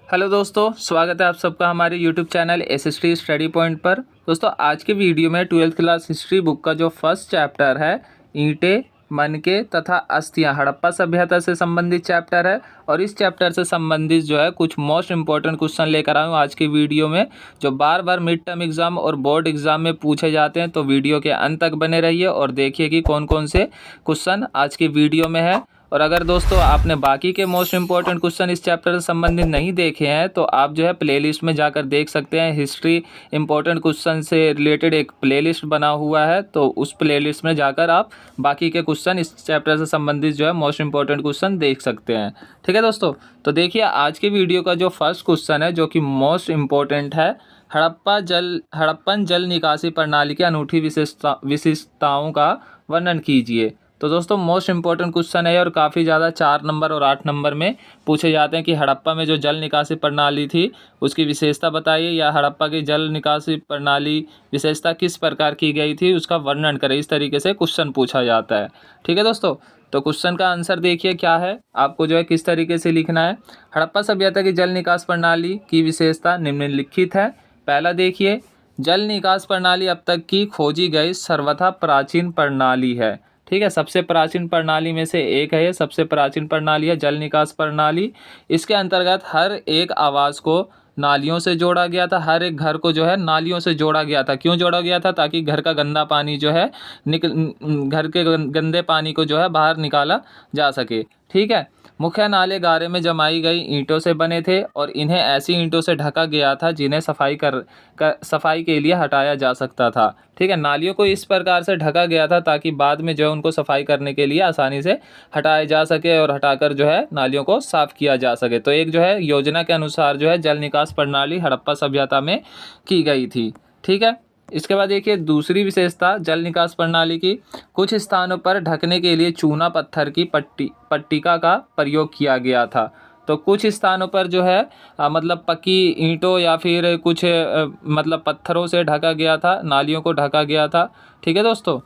Hello दोस्तों, स्वागत है आप सबका हमारे YouTube channel SST study point पर। दोस्तों आज के वीडियो में 12th क्लास हिस्ट्री बुक का जो फर्स्ट चैप्टर है ईंटें, मनके तथा अस्थियां, हड़प्पा सभ्यता से संबंधित चैप्टर है। और इस चैप्टर से संबंधित जो है कुछ मोस्ट इंपॉर्टेंट क्वेश्चन लेकर आया हूँ आज की वीडियो में, जो बार बार मिड टर्म एग्जाम और बोर्ड एग्जाम में पूछे जाते हैं। तो वीडियो के अंत तक बने रहिए और देखिए कि कौन कौन से क्वेश्चन आज की वीडियो में है। और अगर दोस्तों आपने बाकी के मोस्ट इंपॉर्टेंट क्वेश्चन इस चैप्टर से संबंधित नहीं देखे हैं तो आप जो है प्लेलिस्ट में जाकर देख सकते हैं। हिस्ट्री इंपॉर्टेंट क्वेश्चन से रिलेटेड एक प्लेलिस्ट बना हुआ है, तो उस प्लेलिस्ट में जाकर आप बाकी के क्वेश्चन इस चैप्टर से संबंधित जो है मोस्ट इंपॉर्टेंट क्वेश्चन देख सकते हैं। ठीक है दोस्तों, तो देखिए आज के वीडियो का जो फर्स्ट क्वेश्चन है जो कि मोस्ट इम्पोर्टेंट है, हड़प्पन जल निकासी प्रणाली की अनूठी विशेषताओं का वर्णन कीजिए। तो दोस्तों मोस्ट इंपॉर्टेंट क्वेश्चन है और काफ़ी ज़्यादा 4 नंबर और 8 नंबर में पूछे जाते हैं कि हड़प्पा में जो जल निकासी प्रणाली थी उसकी विशेषता बताइए, या हड़प्पा की जल निकासी प्रणाली विशेषता किस प्रकार की गई थी उसका वर्णन करें। इस तरीके से क्वेश्चन पूछा जाता है। ठीक है दोस्तों, तो क्वेश्चन का आंसर देखिए क्या है, आपको जो है किस तरीके से लिखना है। हड़प्पा सभ्यता की जल निकास प्रणाली की विशेषता निम्नलिखित है। पहला देखिए, जल निकास प्रणाली अब तक की खोजी गई सर्वथा प्राचीन प्रणाली है। ठीक है, सबसे प्राचीन प्रणाली में से एक है, ये सबसे प्राचीन प्रणाली है जल निकास प्रणाली। इसके अंतर्गत हर एक आवास को नालियों से जोड़ा गया था, हर एक घर को जो है नालियों से जोड़ा गया था। क्यों जोड़ा गया था? ताकि घर का गंदा पानी जो है घर के गंदे पानी को जो है बाहर निकाला जा सके। ठीक है, मुख्य नाले गारे में जमाई गई ईंटों से बने थे और इन्हें ऐसी ईंटों से ढका गया था जिन्हें सफाई के लिए हटाया जा सकता था। ठीक है, नालियों को इस प्रकार से ढका गया था ताकि बाद में जो है उनको सफाई करने के लिए आसानी से हटाया जा सके और हटाकर जो है नालियों को साफ किया जा सके। तो एक जो है योजना के अनुसार जो है जल निकास प्रणाली हड़प्पा सभ्यता में की गई थी। ठीक है, इसके बाद देखिए दूसरी विशेषता जल निकास प्रणाली की, कुछ स्थानों पर ढकने के लिए चूना पत्थर की पट्टिका का प्रयोग किया गया था। तो कुछ स्थानों पर जो है मतलब पक्की ईंटों या फिर कुछ मतलब पत्थरों से ढका गया था, नालियों को ढका गया था। ठीक है दोस्तों,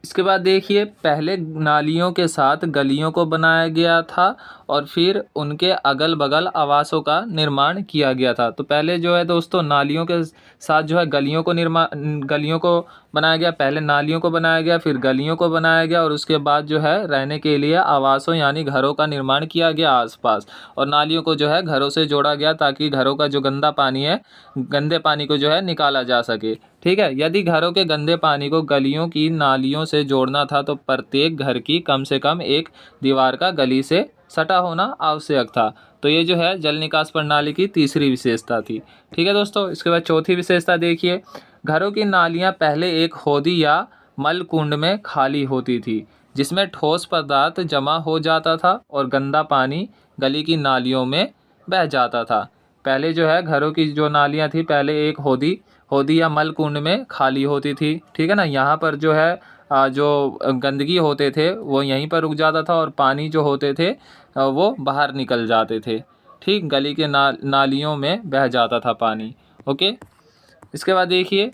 इसके बाद देखिए पहले नालियों के साथ गलियों को बनाया गया था और फिर उनके अगल बगल आवासों का निर्माण किया गया था। तो पहले जो है दोस्तों नालियों के साथ जो है गलियों को बनाया गया। पहले नालियों को बनाया गया, फिर गलियों को बनाया गया और उसके बाद जो है रहने के लिए आवासों यानी घरों का निर्माण किया गया आसपास। और नालियों को जो है घरों से जोड़ा गया ताकि घरों का जो गंदा पानी है, गंदे पानी को जो है निकाला जा सके। ठीक है, यदि घरों के गंदे पानी को गलियों की नालियों से जोड़ना था तो प्रत्येक घर की कम से कम एक दीवार का गली से सटा होना आवश्यक था। तो ये जो है जल निकास प्रणाली की तीसरी विशेषता थी। ठीक है दोस्तों, इसके बाद चौथी विशेषता देखिए, घरों की नालियां पहले एक होदी या मल कुंड में खाली होती थी जिसमें ठोस पदार्थ जमा हो जाता था और गंदा पानी गली की नालियों में बह जाता था। पहले जो है घरों की जो नालियां थी पहले एक होदी या मल कुंड में खाली होती थी। ठीक है ना, यहाँ पर जो है जो गंदगी होते थे वो यहीं पर रुक जाता था और पानी जो होते थे वो बाहर निकल जाते थे। ठीक, गली के नालियों में बह जाता था पानी। ओके, इसके बाद देखिए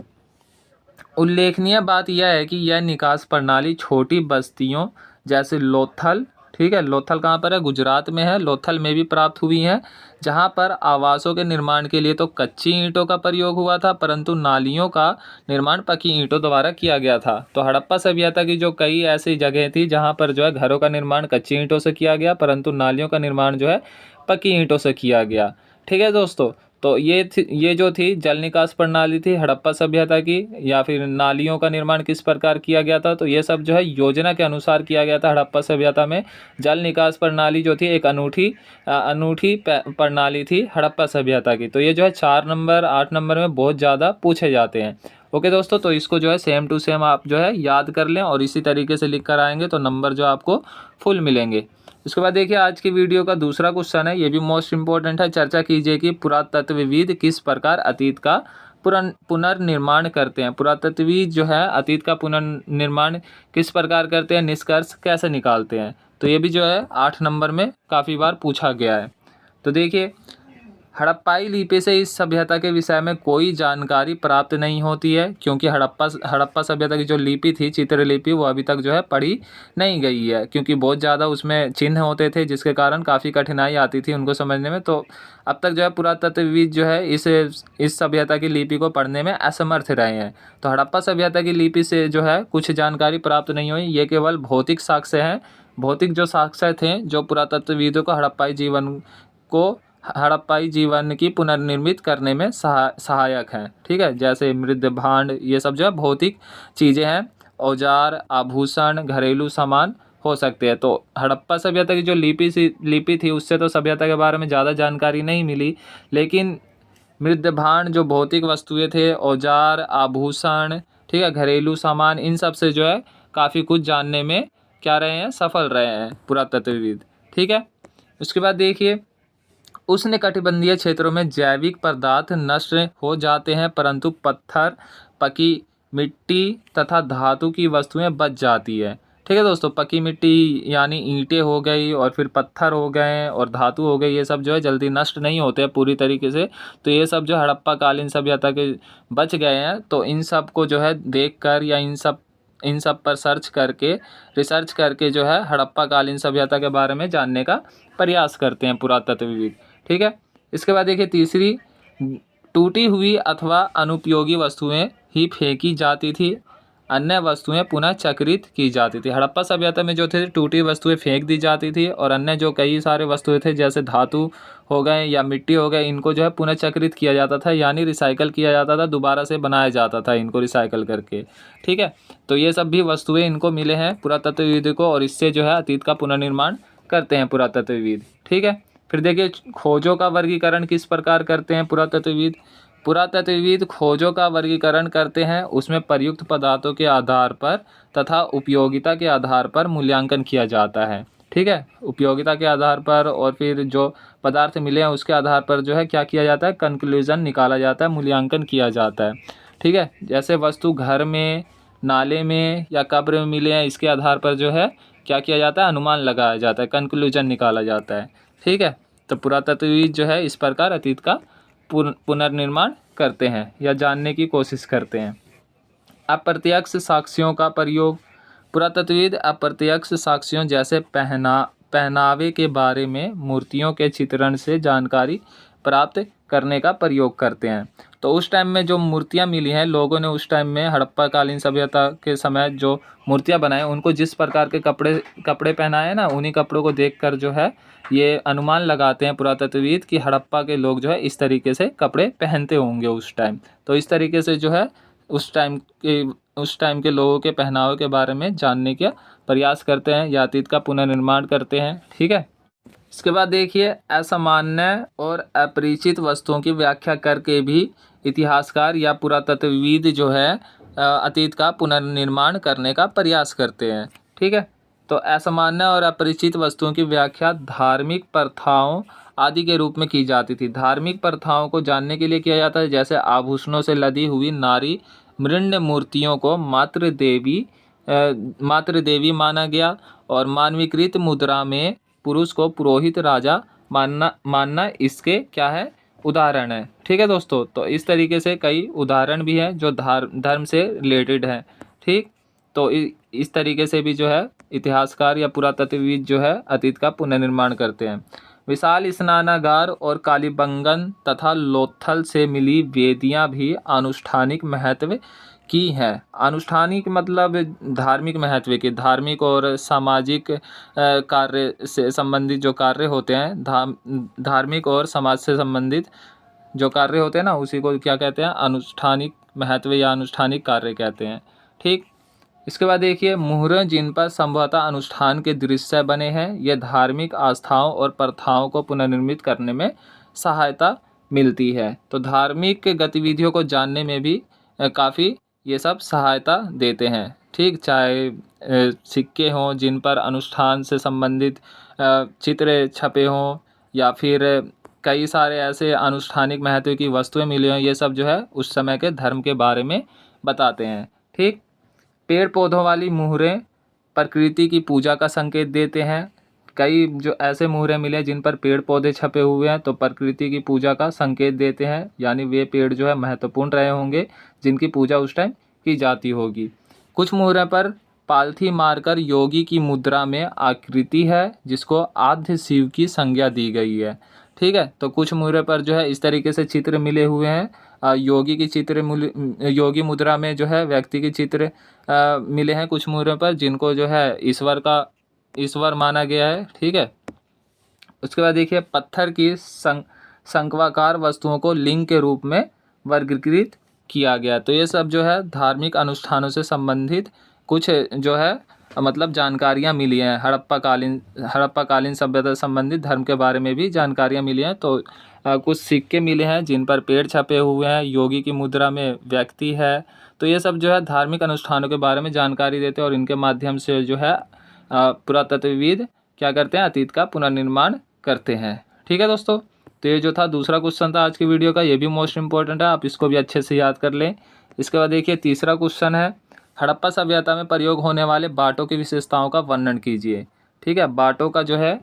उल्लेखनीय बात यह है कि यह निकास प्रणाली छोटी बस्तियों जैसे लोथल, ठीक है, लोथल कहाँ पर है? गुजरात में है। लोथल में भी प्राप्त हुई हैं, जहाँ पर आवासों के निर्माण के लिए तो कच्ची ईंटों का प्रयोग हुआ था परंतु नालियों का निर्माण पक्की ईंटों द्वारा किया गया था। तो हड़प्पा सभ्यता की जो कई ऐसी जगह थी जहाँ पर जो है घरों का निर्माण कच्ची ईंटों से किया गया परंतु नालियों का निर्माण जो है पक्की ईंटों से किया गया। ठीक है दोस्तों, तो ये जो थी जल निकास प्रणाली थी हड़प्पा सभ्यता की, या फिर नालियों का निर्माण किस प्रकार किया गया था। तो ये सब जो है योजना के अनुसार किया गया था हड़प्पा सभ्यता में। जल निकास प्रणाली जो थी एक अनूठी प्रणाली थी हड़प्पा सभ्यता की। तो ये जो है 4 नंबर 8 नंबर में बहुत ज़्यादा पूछे जाते हैं। ओके दोस्तों, तो इसको जो है सेम टू सेम आप जो है याद कर लें और इसी तरीके से लिख कर आएंगे तो नंबर जो आपको फुल मिलेंगे। उसके बाद देखिए आज की वीडियो का दूसरा क्वेश्चन है, ये भी मोस्ट इंपॉर्टेंट है। चर्चा कीजिए कि पुरातत्वविद किस प्रकार अतीत का पुनर्निर्माण करते हैं। पुरातत्वविद जो है अतीत का पुनर्निर्माण किस प्रकार करते हैं, निष्कर्ष कैसे निकालते हैं। तो ये भी जो है 8 नंबर में काफ़ी बार पूछा गया है। तो देखिए हड़प्पाई लिपि से इस सभ्यता के विषय में कोई जानकारी प्राप्त नहीं होती है, क्योंकि हड़प्पा सभ्यता की जो लिपि थी, चित्रलिपि, वो अभी तक जो है पढ़ी नहीं गई है, क्योंकि बहुत ज़्यादा उसमें चिन्ह होते थे जिसके कारण काफ़ी कठिनाई आती थी उनको समझने में। तो अब तक जो है पुरातत्वविद जो है इस सभ्यता की लिपि को पढ़ने में असमर्थ रहे हैं। तो हड़प्पा सभ्यता की लिपि से जो है कुछ जानकारी प्राप्त नहीं हुई, ये केवल भौतिक साक्ष्य हैं। भौतिक जो साक्ष्य थे जो पुरातत्वविदों को हड़प्पाई जीवन की पुनर्निर्मित करने में सहायक हैं। ठीक है, जैसे मृद भांड, ये सब जो है भौतिक चीज़ें हैं। औजार, आभूषण, घरेलू सामान हो सकते हैं। तो हड़प्पा सभ्यता की जो लिपि थी उससे तो सभ्यता के बारे में ज़्यादा जानकारी नहीं मिली, लेकिन मृद भांड जो भौतिक वस्तुएं थे, औजार, आभूषण, ठीक है, घरेलू सामान, इन सब से जो है काफ़ी कुछ जानने में क्या रहे हैं, सफल रहे हैं पुरातत्वविद। ठीक है, उसके बाद देखिए, उष्णकटिबंधीय क्षेत्रों में जैविक पदार्थ नष्ट हो जाते हैं, परंतु पत्थर, पकी मिट्टी तथा धातु की वस्तुएं बच जाती है। ठीक है दोस्तों, पकी मिट्टी यानी ईंटें हो गई और फिर पत्थर हो गए और धातु हो गई, ये सब जो है जल्दी नष्ट नहीं होते हैं पूरी तरीके से। तो ये सब जो हड़प्पा कालीन सभ्यता के बच गए हैं, तो इन सब को जो है देख कर या इन सब पर रिसर्च करके जो है हड़प्पा कालीन सभ्यता के बारे में जानने का प्रयास करते हैं पुरातत्वविद। ठीक है, इसके बाद देखिए तीसरी, टूटी हुई अथवा अनुपयोगी वस्तुएं ही फेंकी जाती थी, अन्य वस्तुएं पुनः चक्रित की जाती थी। हड़प्पा सभ्यता में जो थे टूटी वस्तुएं फेंक दी जाती थी और अन्य जो कई सारे वस्तुएं थे जैसे धातु हो गए या मिट्टी हो गए, इनको जो है पुनः चक्रित किया जाता था, यानी रिसाइकल किया जाता था, दोबारा से बनाया जाता था इनको रिसाइकल करके। ठीक है, तो ये सब भी वस्तुएं इनको मिले हैं पुरातत्वविद को, और इससे जो है अतीत का पुनर्निर्माण करते हैं पुरातत्वविद। ठीक है, फिर देखिए खोजों का वर्गीकरण किस प्रकार करते हैं पुरातत्वविद खोजों का वर्गीकरण करते हैं, उसमें प्रयुक्त पदार्थों के आधार पर तथा उपयोगिता के आधार पर मूल्यांकन किया जाता है। ठीक है, उपयोगिता के आधार पर और फिर जो पदार्थ मिले हैं उसके आधार पर जो है क्या किया जाता है, कंक्लूजन निकाला जाता है, मूल्यांकन किया जाता है। ठीक है, जैसे वस्तु घर में, नाले में या कब्र में मिले हैं, इसके आधार पर जो है क्या किया जाता है, अनुमान लगाया जाता है, कंक्लूजन निकाला जाता है। ठीक है, तो पुरातत्वविद जो है इस प्रकार अतीत का पुनर्निर्माण करते हैं या जानने की कोशिश करते हैं। अप्रत्यक्ष साक्ष्यों का प्रयोग, पुरातत्वविद अप्रत्यक्ष साक्ष्यों जैसे पहनावे के बारे में मूर्तियों के चित्रण से जानकारी प्राप्त करने का प्रयोग करते हैं। तो उस टाइम में जो मूर्तियां मिली हैं, लोगों ने उस टाइम में हड़प्पा कालीन सभ्यता के समय जो मूर्तियां बनाए, उनको जिस प्रकार के कपड़े पहनाए ना, उन्हीं कपड़ों को देखकर जो है ये अनुमान लगाते हैं पुरातत्वविद कि हड़प्पा के लोग जो है इस तरीके से कपड़े पहनते होंगे उस टाइम। तो इस तरीके से जो है उस टाइम के लोगों के पहनावे के बारे में जानने का प्रयास करते हैं या अतीत का पुनर्निर्माण करते हैं। ठीक है, इसके बाद देखिए असामान्य और अपरिचित वस्तुओं की व्याख्या करके भी इतिहासकार या पुरातत्वविद जो है अतीत का पुनर्निर्माण करने का प्रयास करते हैं। ठीक है, तो असामान्य और अपरिचित वस्तुओं की व्याख्या धार्मिक प्रथाओं आदि के रूप में की जाती थी। धार्मिक प्रथाओं को जानने के लिए किया जाता है, जैसे आभूषणों से लदी हुई नारी मृण्ड मूर्तियों को मातृ देवी माना गया और मानवीकृत मुद्रा में पुरुष को पुरोहित राजा मानना इसके क्या है, उदाहरण है। ठीक है दोस्तों, तो इस तरीके से कई उदाहरण भी हैं जो धर्म से रिलेटेड हैं। ठीक, तो इस तरीके से भी जो है इतिहासकार या पुरातत्वविद जो है अतीत का पुनर्निर्माण करते हैं। विशाल स्नानागार और कालीबंगन तथा लोथल से मिली वेदियां भी आनुष्ठानिक महत्व की है। आनुष्ठानिक मतलब धार्मिक महत्व की, धार्मिक और सामाजिक कार्य से संबंधित जो कार्य होते हैं, धार्मिक और समाज से संबंधित जो कार्य होते हैं ना, उसी को क्या कहते हैं, अनुष्ठानिक महत्व या अनुष्ठानिक कार्य कहते हैं। ठीक, इसके बाद देखिए मुहरें जिन पर संभवतः अनुष्ठान के दृश्य बने हैं, ये धार्मिक आस्थाओं और प्रथाओं को पुनर्निर्मित करने में सहायता मिलती है। तो धार्मिक गतिविधियों को जानने में भी काफ़ी ये सब सहायता देते हैं। ठीक, चाहे सिक्के हों जिन पर अनुष्ठान से संबंधित चित्र छपे हों या फिर कई सारे ऐसे अनुष्ठानिक महत्व की वस्तुएं मिली हों, ये सब जो है उस समय के धर्म के बारे में बताते हैं। ठीक, पेड़ पौधों वाली मुहरें प्रकृति की पूजा का संकेत देते हैं। कई जो ऐसे मुहरे मिले जिन पर पेड़ पौधे छपे हुए हैं तो प्रकृति की पूजा का संकेत देते हैं, यानी वे पेड़ जो है महत्वपूर्ण रहे होंगे जिनकी पूजा उस टाइम की जाती होगी। कुछ मुहरे पर पालथी मारकर योगी की मुद्रा में आकृति है जिसको आद्य शिव की संज्ञा दी गई है। ठीक है, तो कुछ मुहरे पर जो है इस तरीके से चित्र मिले हुए हैं, योगी की चित्र योगी मुद्रा में जो है व्यक्ति के चित्र मिले हैं कुछ मुहरे पर, जिनको जो है ईश्वर माना गया है। ठीक है, उसके बाद देखिए पत्थर की शंक्वाकार वस्तुओं को लिंग के रूप में वर्गीकृत किया गया। तो ये सब जो है धार्मिक अनुष्ठानों से संबंधित कुछ जो है मतलब जानकारियाँ मिली हैं। हड़प्पा कालीन सभ्यता से संबंधित धर्म के बारे में भी जानकारियाँ मिली हैं। तो कुछ सिक्के मिले हैं जिन पर पेड़ छपे हुए हैं, योगी की मुद्रा में व्यक्ति है। तो ये सब जो है धार्मिक अनुष्ठानों के बारे में जानकारी देते हैं और इनके माध्यम से जो है पुरातत्वविद क्या करते हैं, अतीत का पुनर्निर्माण करते हैं। ठीक है दोस्तों, तो ये जो था दूसरा क्वेश्चन था आज की वीडियो का, ये भी मोस्ट इंपॉर्टेंट है, आप इसको भी अच्छे से याद कर लें। इसके बाद देखिए तीसरा क्वेश्चन है, हड़प्पा सभ्यता में प्रयोग होने वाले बाटों की विशेषताओं का वर्णन कीजिए। ठीक है, बाटों का जो है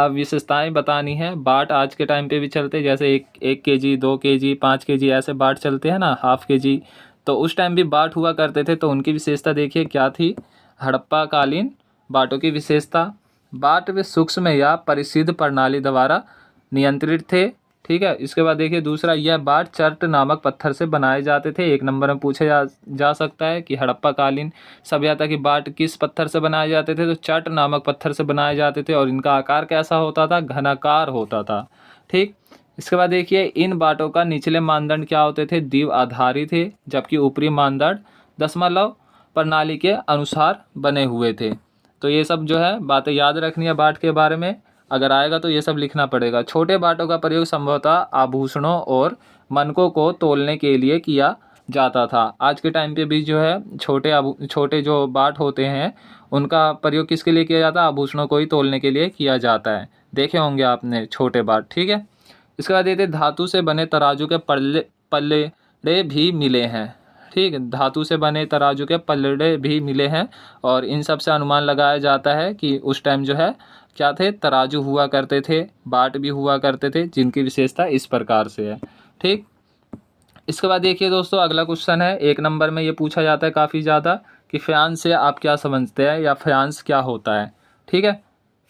विशेषताएं बतानी है। बाट आज के टाइम पे भी चलते हैं, जैसे 1 kg 2 kg 5 kg ऐसे बाट चलते हैं ना, ½ kg, तो उस टाइम भी बाट हुआ करते थे। तो उनकी विशेषता देखिए क्या थी। हड़प्पा कालीन बाटों की विशेषता, बाट वे सूक्ष्म या परिसिद्ध प्रणाली द्वारा नियंत्रित थे। ठीक है, इसके बाद देखिए दूसरा, यह बाट चर्ट नामक पत्थर से बनाए जाते थे। 1 नंबर में पूछा जा सकता है कि हड़प्पा कालीन सभ्यता की बाट किस पत्थर से बनाए जाते थे, तो चर्ट नामक पत्थर से बनाए जाते थे और इनका आकार कैसा होता था, घनाकार होता था। ठीक, इसके बाद देखिए इन बाटों का निचले मानदंड क्या होते थे, द्वीप आधारी थे, जबकि ऊपरी मानदंड दशमलव प्रणाली के अनुसार बने हुए थे। तो ये सब जो है बातें याद रखनी है बाट के बारे में, अगर आएगा तो ये सब लिखना पड़ेगा। छोटे बाटों का प्रयोग संभवतः आभूषणों और मनकों को तोलने के लिए किया जाता था। आज के टाइम पे भी जो है छोटे जो बाट होते हैं उनका प्रयोग किसके लिए किया जाता है, आभूषणों को ही तोलने के लिए किया जाता है। देखे होंगे आपने छोटे बाट। ठीक है, इसके बाद ये धातु से बने तराजू के पल्ले भी मिले हैं। ठीक, धातु से बने तराजू के पल्ले भी मिले हैं और इन सब से अनुमान लगाया जाता है कि उस टाइम जो है क्या थे, तराजू हुआ करते थे, बाट भी हुआ करते थे, जिनकी विशेषता इस प्रकार से है। ठीक, इसके बाद देखिए दोस्तों अगला क्वेश्चन है, 1 नंबर में ये पूछा जाता है काफ़ी ज़्यादा कि फ्याँस से आप क्या समझते हैं या फ्याँस क्या होता है। ठीक है,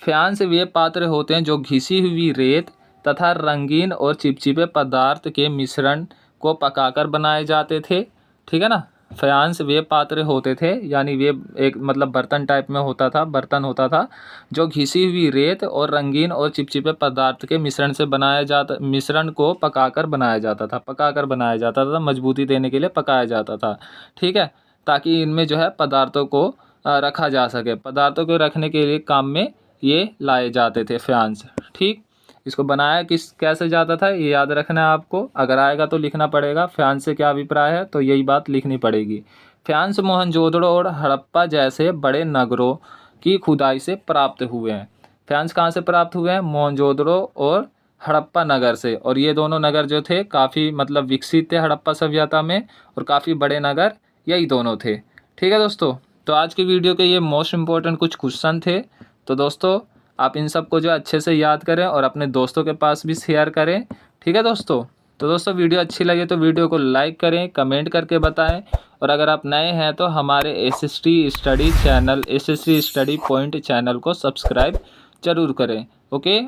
फ्याँस वे पात्र होते हैं जो घिसी हुई रेत तथा रंगीन और चिपचिपे पदार्थ के मिश्रण को पकाकर बनाए जाते थे। ठीक है ना, फ्याँस वे पात्र होते थे, यानी वे एक मतलब बर्तन टाइप में बर्तन होता था जो घिसी हुई रेत और रंगीन और चिपचिपे पदार्थ के मिश्रण को पकाकर बनाया जाता था, मजबूती देने के लिए पकाया जाता था। ठीक है, ताकि इनमें जो है पदार्थों को रखा जा सके, पदार्थों को रखने के लिए काम में ये लाए जाते थे फ्याँस। ठीक, इसको बनाया कैसे जाता था ये याद रखना है आपको, अगर आएगा तो लिखना पड़ेगा। फ्याँस से क्या अभिप्राय है, तो यही बात लिखनी पड़ेगी। फ्याँस मोहनजोदड़ो और हड़प्पा जैसे बड़े नगरों की खुदाई से प्राप्त हुए हैं। फ्याँस कहाँ से प्राप्त हुए हैं, मोहनजोदड़ो और हड़प्पा नगर से, और ये दोनों नगर जो थे काफ़ी मतलब विकसित थे हड़प्पा सभ्यता में, और काफ़ी बड़े नगर यही दोनों थे। ठीक है दोस्तों, तो आज की वीडियो के ये मोस्ट इम्पोर्टेंट कुछ क्वेश्चन थे। तो दोस्तों आप इन सब को जो अच्छे से याद करें और अपने दोस्तों के पास भी शेयर करें। ठीक है दोस्तों, तो दोस्तों वीडियो अच्छी लगे तो वीडियो को लाइक करें, कमेंट करके बताएं, और अगर आप नए हैं तो हमारे एसएसटी स्टडी पॉइंट चैनल को सब्सक्राइब जरूर करें। ओके।